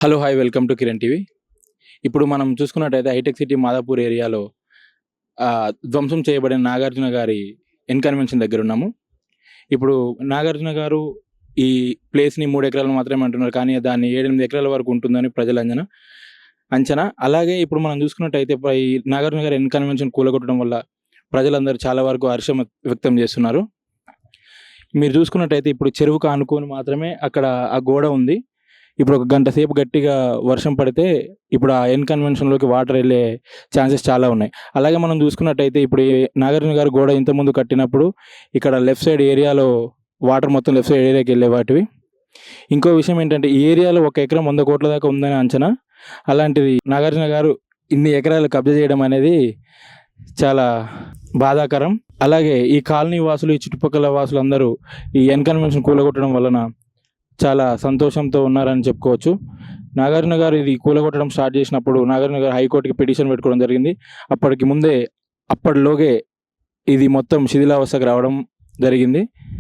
Hello! Hi! Welcome to Kiran TV. ఇప్పుడు మనం చూసుకున్నట్టయితే హైటెక్ సిటీ మాదాపూర్ ఏరియాలో ధ్వంసం చేయబడిన నాగార్జున గారి కన్వెన్షన్ దగ్గరున్నాము. ఇప్పుడు నాగార్జున గారు ఈ ప్లేస్‌ని 3 ఎకరాలు మాత్రమే అంటున్నారు. కానీ దాన్ని 7, 8 ఎకరాల వరకు ఉంటుందని ప్రజల అంచనా. అలాగే ఇప్పుడు మనం చూసుకున్నట్టయితే ఈ నాగార్జున గారి కన్వెన్షన్ కూలగొట్టడం వల్ల ప్రజలందరూ చాలా వరకు హర్షం వ్యక్తం చేస్తున్నారు. మీరు చూసుకున్నట్టయితే ఇప్పుడు చెరువుకు ఆనుకొని మాత్రమే అక్కడ ఆ గోడ ఉంది. ఇప్పుడు ఒక గంట సేపు గట్టిగా వర్షం పడితే ఇప్పుడు ఆ కన్వెన్షన్‌లోకి వాటర్ ఎళ్ళే ఛాన్సెస్ చాలా ఉన్నాయి. అలాగే మనం చూసుకున్నట్టయితే ఇప్పుడు ఈ నాగార్జున గారు గోడ ఇంతకుముందు కట్టినప్పుడు ఇక్కడ లెఫ్ట్ సైడ్ ఏరియాలో వాటర్ మొత్తం లెఫ్ట్ సైడ్ ఏరియాకి ఎళ్ళేవాటివి. ఇంకో విషయం ఏంటంటే ఈ ఏరియాలో ఒక ఎకరం 100,00,00,000 దాకా ఉందని అంచనా. అలాంటిది నాగార్జున గారు ఇన్ని ఎకరాలు కబ్జా చేయడం అనేది చాలా బాధాకరం. అలాగే ఈ కాలనీ వాసులు, ఈ చుట్టుపక్కల వాసులందరూ ఈ కన్వెన్షన్ కూలగొట్టడం వలన చాలా సంతోషంతో ఉన్నారని చెప్పుకోవచ్చు. నాగార్జున గారు ఇది కూలగొట్టడం స్టార్ట్ చేసినప్పుడు నాగార్జున గారు హైకోర్టుకి పిటిషన్ పెట్టుకోవడం జరిగింది. అప్పటిలోగే ఇది మొత్తం శిథిలావస్థకు రావడం జరిగింది.